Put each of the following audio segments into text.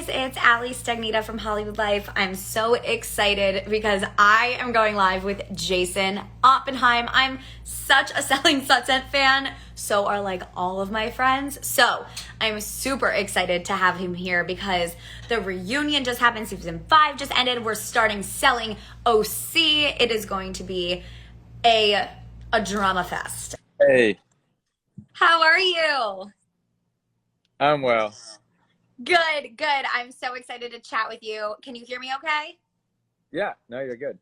guys, it's Ali Stagnita from Hollywood Life. I'm so excited because I am going live with Jason Oppenheim. I'm such a Selling Sunset fan. So are like all of my friends. So I'm super excited to have him here because the reunion just happened. Season 5 just ended. We're starting Selling OC. It is going to be a drama fest. Hey, How are you? I'm well. Good, good. I'm so excited to chat with you. Can you hear me okay? Yeah, no, you're good.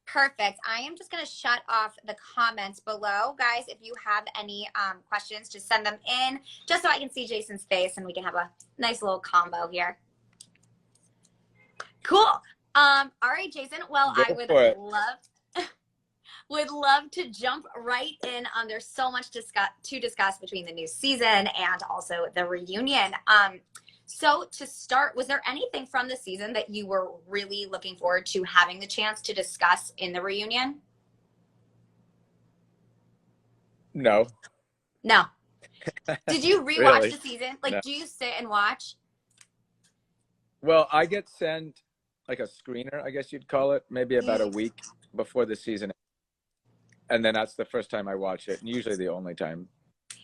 Perfect. I am just going to shut off the comments below. Guys, if you have any questions, just send them in just so I can see Jason's face and we can have a nice little combo here. Cool. All right, Jason. Well, Go I would for it. love to jump right in. There's so much to discuss between the new season and also the reunion. So to start, was there anything from the season that you were really looking forward to having the chance to discuss in the reunion? No, No. Did you rewatch really. the season? No. Like, do you sit and watch? Well, I get sent like a screener, I guess you'd call it, maybe about a Mm, week before the season, and then that's the first time I watch it, and usually the only time.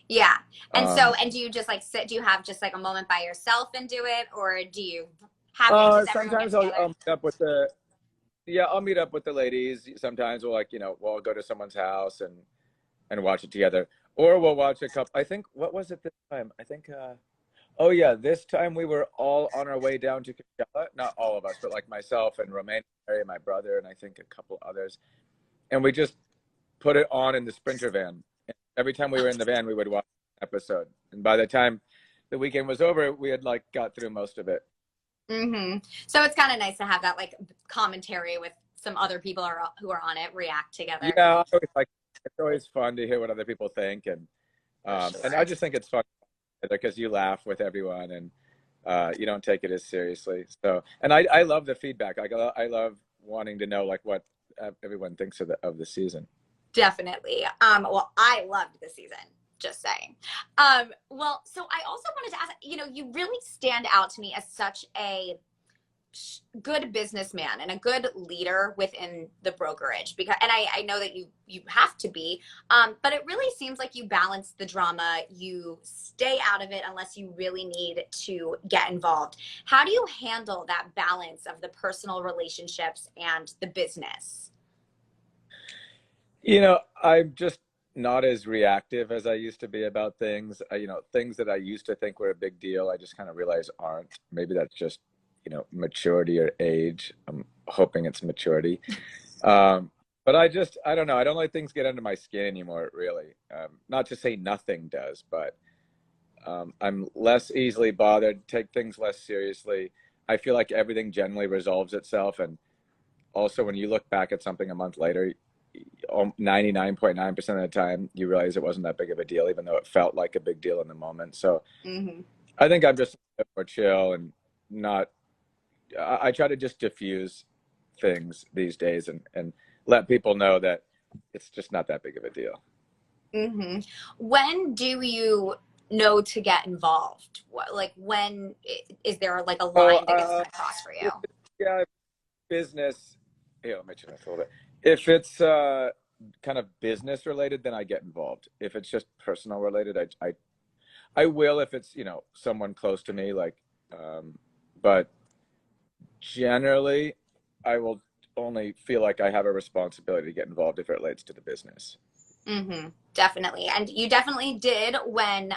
yeah. And so, Um, and do you just like sit, do you have just like a moment by yourself and do it? Or do you have it, does everyone get sometimes I'll, together? I'll meet up with the yeah, I'll meet up with the ladies. Sometimes we'll we'll go to someone's house and watch it together, or we'll watch a couple. I think what was it this time? I think. Oh yeah, this time we were all on our way down to Coachella. Not all of us, but like myself and Romain, Mary, my brother, and I think a couple others. And we just put it on in the Sprinter van. And every time we were in the van, we would watch an episode. And by the time the weekend was over, we had like got through most of it. Mm-hmm. So it's kind of nice to have that like commentary with some other people who are on it react together. Yeah, I always like it's always fun to hear what other people think, For and I sure. just think it's fun because you laugh with everyone and you don't take it as seriously. So, and I love the feedback. Like I love wanting to know like what everyone thinks of the season. Definitely. Well, I loved the season, just saying. Well, so I also wanted to ask, you really stand out to me as such a good businessman and a good leader within the brokerage because and I know that you have to be but it really seems like you balance the drama, you stay out of it unless you really need to get involved. How do you handle that balance of the personal relationships and the business? I'm just not as reactive as I used to be about things. Things that I used to think were a big deal, I just kind of realize aren't. Maybe that's just, maturity or age. I'm hoping it's maturity. But I don't know. I don't let things get under my skin anymore, really. Not to say nothing does, but I'm less easily bothered, take things less seriously. I feel like everything generally resolves itself. And also, when you look back at something a month later, 99.9% of the time, you realize it wasn't that big of a deal, even though it felt like a big deal in the moment. So Mm-hmm. I think I'm just a bit more chill and not, I try to just diffuse things these days and let people know that it's just not that big of a deal. Mm-hmm. When do you know to get involved? Like when is there like a Oh, line that gets cut across for you? yeah, business. Yeah, let me turn this a little bit. If it's kind of business related, then I get involved. If it's just personal related, I will if it's someone close to me, like, but generally, I will only feel like I have a responsibility to get involved if it relates to the business. Mm-hmm. Definitely. And you definitely did when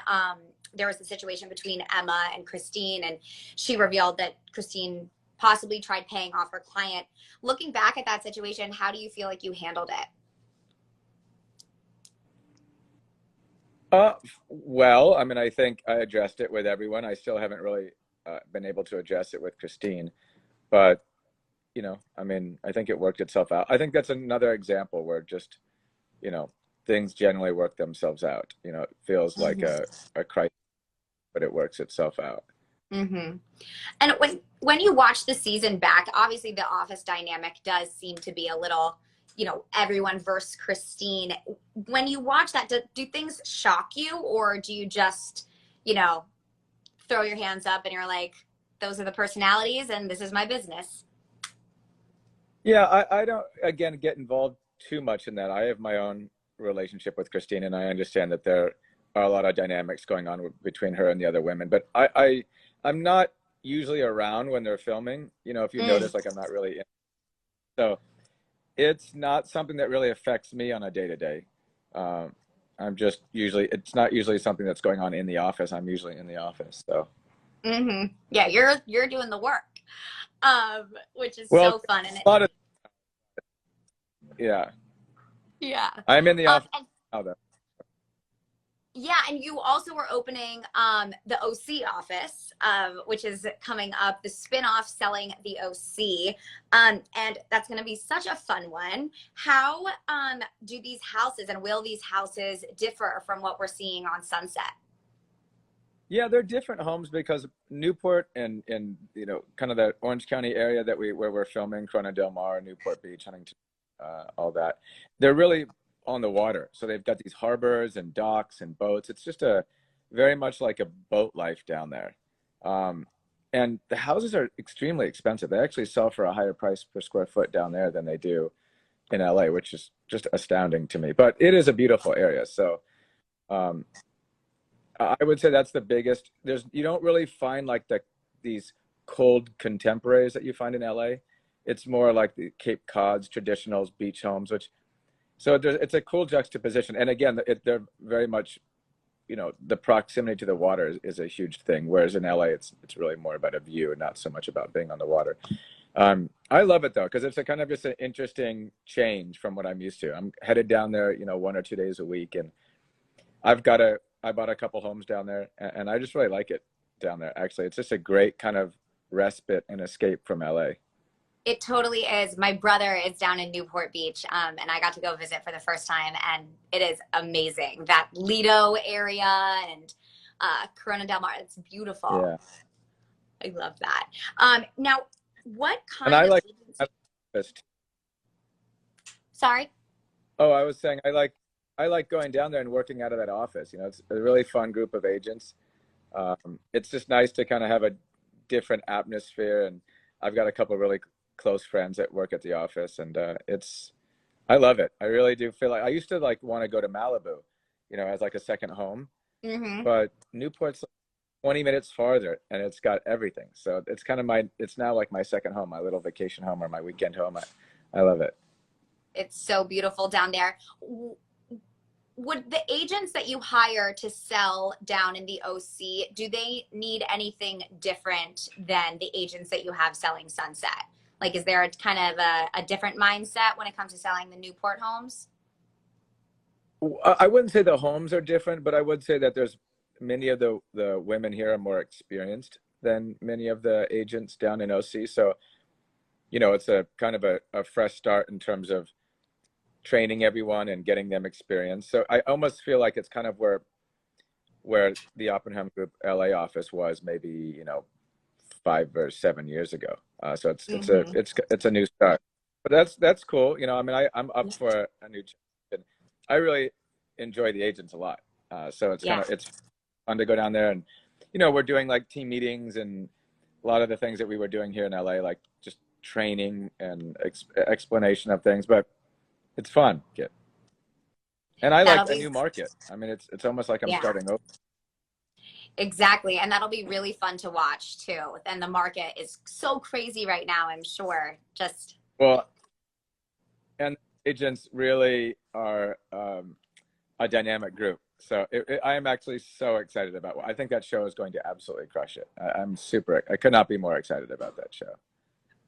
there was a situation between Emma and Christine, and she revealed that Christine possibly tried paying off her client. Looking back at that situation, how do you feel like you handled it? Well, I mean, I think I addressed it with everyone. I still haven't really been able to address it with Christine, but I mean, I think it worked itself out. I think that's another example where just, you know, things generally work themselves out. It feels like Mm-hmm. a crisis, but it works itself out. Mm-hmm. And when you watch the season back, obviously the office dynamic does seem to be a little, everyone versus Christine. When you watch that, do things shock you, or do you just, you know, throw your hands up and you're like, those are the personalities, and this is my business. Yeah, I don't, again, get involved too much in that. I have my own relationship with Christine, and I understand that there are a lot of dynamics going on between her and the other women. But I'm not usually around when they're filming. You know, if you notice, like I'm not really in. So it's not something that really affects me on a day-to-day. I'm just usually, it's not usually something that's going on in the office. I'm usually in the office. So. Yeah, you're doing the work, which is Well, so fun. And a lot of, yeah. yeah, I'm in the office and now, though. yeah, and you also were opening the OC office, which is coming up, the spinoff selling the OC, and that's going to be such a fun one. How do these houses and will these houses differ from what we're seeing on Sunset? Yeah, they're different homes because Newport and you know, kind of the Orange County area where we're filming, Corona Del Mar, Newport Beach, Huntington, all that. They're really on the water, so they've got these harbors and docks and boats. It's just a very much like a boat life down there, and the houses are extremely expensive. They actually sell for a higher price per square foot down there than they do in LA, which is just astounding to me. But it is a beautiful area, so. I would say that's the biggest. You don't really find like these cold contemporaries that you find in LA. It's more like the Cape Cod's traditionals, beach homes, it's a cool juxtaposition. And again, they're very much, you know, the proximity to the water is a huge thing. Whereas in LA, it's really more about a view and not so much about being on the water. I love it though, because it's a kind of just an interesting change from what I'm used to. I'm headed down there, you know, 1 or 2 days a week, and I bought a couple homes down there, and I just really like it down there. Actually, it's just a great kind of respite and escape from LA. It totally is. My brother is down in Newport Beach, and I got to go visit for the first time, and it is amazing. That Lido area and Corona Del Mar, it's beautiful. Yeah. I love that. Now, what kind And I of like agency? Sorry? Oh, I was saying I like going down there and working out of that office. You know, it's a really fun group of agents. It's just nice to kind of have a different atmosphere, and I've got a couple of really close friends that work at the office, and I love it. I really do feel like I used to like want to go to Malibu, you know, as like a second home, but Newport's like 20 minutes farther, and it's got everything. So it's kind of it's now like my second home, my little vacation home or my weekend home. I love it. It's so beautiful down there. Would the agents that you hire to sell down in the OC, do they need anything different than the agents that you have selling Sunset? Like, is there a kind of a different mindset when it comes to selling the Newport homes? I wouldn't say the homes are different, but I would say that there's many of the women here are more experienced than many of the agents down in OC. So, you know, it's a kind of a fresh start in terms of training everyone and getting them experience. So I almost feel like it's kind of where the Oppenheim Group LA office was maybe, you know, 5 or 7 years ago. So it's a new start. But that's cool. You know, I mean, I'm up for a new challenge. I really enjoy the agents a lot. So it's it's fun to go down there, and you know, we're doing like team meetings and a lot of the things that we were doing here in LA, like just training and explanation of things, but it's fun. And I like a new market. I mean, it's almost like I'm starting over. Exactly. And that'll be really fun to watch too. And the market is so crazy right now, I'm sure. Well, and agents really are a dynamic group. So I am actually so excited about it. I think that show is going to absolutely crush it. I could not be more excited about that show.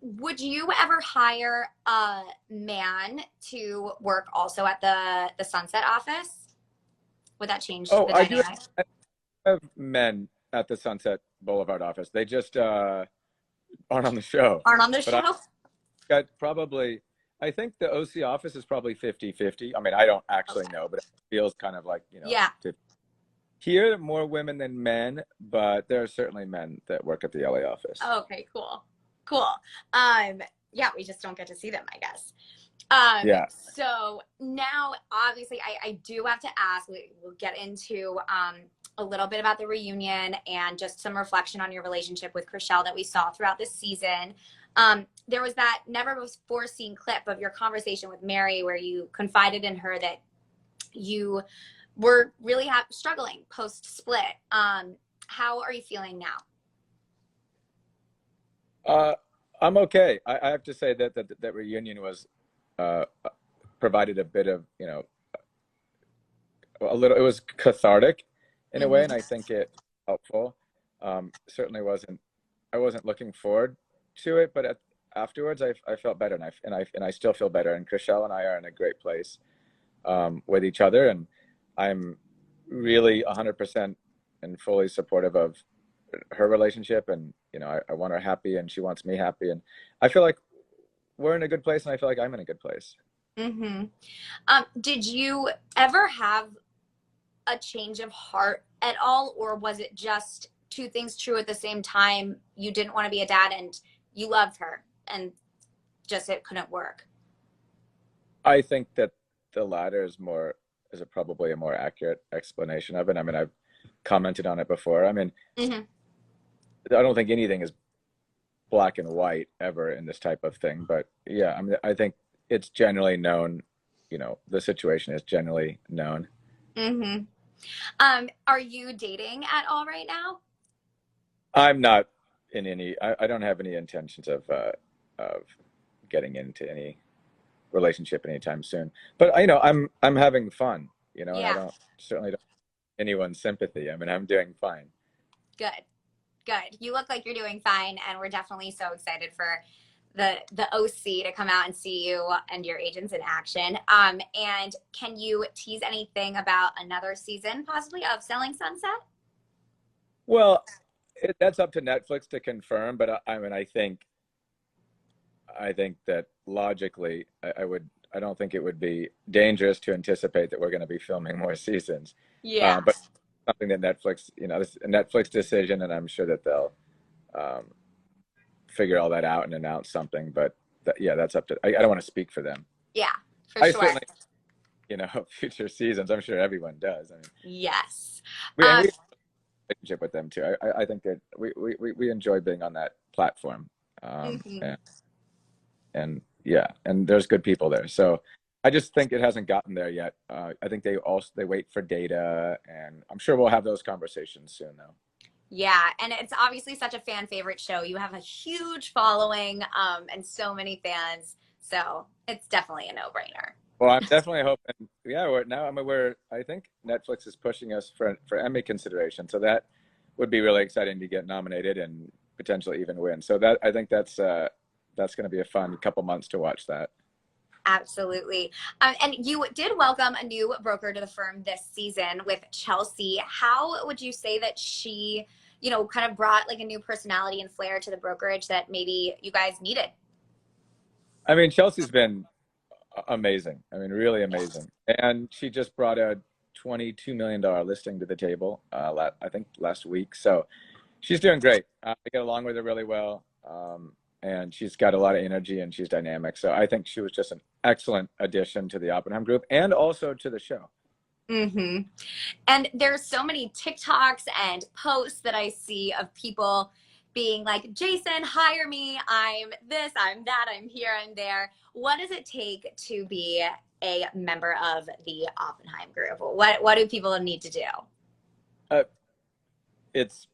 Would you ever hire a man to work also at the Sunset office? Would that change the dynamic? I have men at the Sunset Boulevard office. They just aren't on the show. Aren't on the show? I think the OC office is probably 50-50. I mean, I don't actually know, but it feels kind of like, you know, 50. Here, more women than men, but there are certainly men that work at the LA office. Okay, cool. Yeah, we just don't get to see them, I guess. So now, obviously, I do have to ask, we'll get into a little bit about the reunion and just some reflection on your relationship with Chrishell that we saw throughout the season. There was that never before seen clip of your conversation with Mary where you confided in her that you were really struggling post split. How are you feeling now? I'm okay. I have to say that reunion was provided a bit of, you know, a little. It was cathartic in a way, and I think it helpful. Certainly wasn't. I wasn't looking forward to it, but afterwards, I felt better, and I still feel better. And Chrishell and I are in a great place with each other, and I'm really 100% and fully supportive of her relationship, and you know, I want her happy, and she wants me happy, and I feel like we're in a good place, and I feel like I'm in a good place. Did you ever have a change of heart at all, or was it just two things true at the same time? You didn't want to be a dad, and you loved her, and just it couldn't work. I think that the latter is probably a more accurate explanation of it. I mean, I've commented on it before. I mean, I don't think anything is black and white ever in this type of thing, but yeah, I mean, I think it's generally known, you know, the situation is generally known. Are you dating at all right now? I'm not in any, I don't have any intentions of getting into any relationship anytime soon, but you know, I'm having fun, you know, and I certainly don't anyone's sympathy. I mean, I'm doing fine. Good. You look like you're doing fine, and we're definitely so excited for the OC to come out and see you and your agents in action. And can you tease anything about another season possibly of Selling Sunset? Well, that's up to Netflix to confirm, but I mean, I think that logically, I don't think it would be dangerous to anticipate that we're going to be filming more seasons. Yeah. But something that Netflix, you know, this is a Netflix decision, and I'm sure that they'll figure all that out and announce something. But yeah, that's up to. I don't want to speak for them. Yeah, for sure. Certainly, you know, future seasons. I'm sure everyone does. I mean, yes. We have a relationship with them too. I think that we enjoy being on that platform. And yeah, and there's good people there. So I just think it hasn't gotten there yet. I think they wait for data, and I'm sure we'll have those conversations soon though. Yeah, and it's obviously such a fan favorite show. You have a huge following, and so many fans. So it's definitely a no-brainer. Well, I'm definitely hoping. Yeah, I think Netflix is pushing us for Emmy consideration. So that would be really exciting to get nominated and potentially even win. So I think that's going to be a fun couple months to watch that. Absolutely. And you did welcome a new broker to the firm this season with Chelsea. How would you say that she, you know, kind of brought like a new personality and flair to the brokerage that maybe you guys needed? I mean, Chelsea's been amazing. I mean, really amazing. And she just brought a $22 million listing to the table, I think last week. So she's doing great. I get along with her really well. And she's got a lot of energy, and she's dynamic. So I think she was just an excellent addition to the Oppenheim group and also to the show. And there's so many TikToks and posts that I see of people being like, Jason, hire me. I'm this, I'm that, I'm here, I'm there. What does it take to be a member of the Oppenheim group? What do people need to do? It's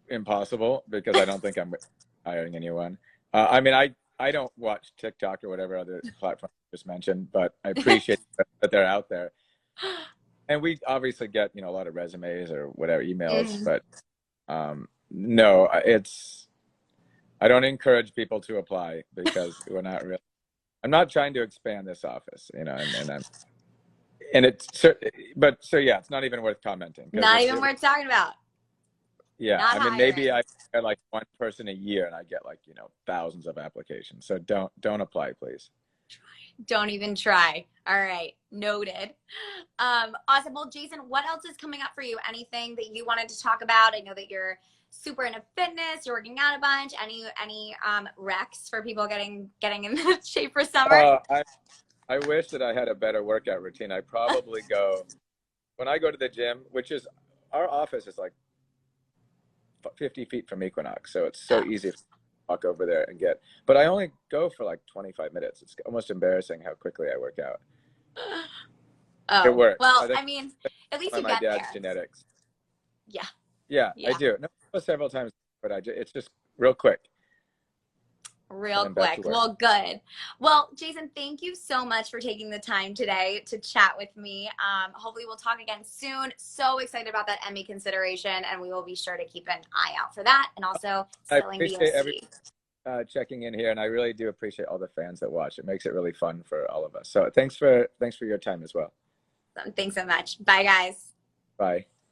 impossible because I don't think I'm hiring anyone. I mean, I don't watch TikTok or whatever other platform you just mentioned, but I appreciate that they're out there. And we obviously get, you know, a lot of resumes or whatever emails, but no, I don't encourage people to apply because we're not really. I'm not trying to expand this office, you know, and it's, but so yeah, it's not even worth commenting. Not even worth talking about. Yeah, I mean, maybe I get like one person a year, and I get like, you know, thousands of applications. So don't apply, please. Don't even try. All right, noted. Awesome. Well, Jason, what else is coming up for you? Anything that you wanted to talk about? I know that you're super into fitness. You're working out a bunch. Any recs for people getting in shape for summer? I wish that I had a better workout routine. I probably go when I go to the gym, which is our office is like 50 feet from Equinox, so it's so easy to walk over there and get. But I only go for like 25 minutes. It's almost embarrassing how quickly I work out. It Oh, works. well, I think I mean, at least by you my get dad's there. genetics. Yeah, Yeah, I yeah, do. No, several times, but it's just real quick, and real then back to quick. work. Well, good. Well, Jason, thank you so much for taking the time today to chat with me. Hopefully we'll talk again soon. So excited about that Emmy consideration, and we will be sure to keep an eye out for that, and also I spilling the appreciate every OC. checking in here, and I really do appreciate all the fans that watch. It makes it really fun for all of us. So thanks for your time as well. Thanks so much. Bye, guys. Bye.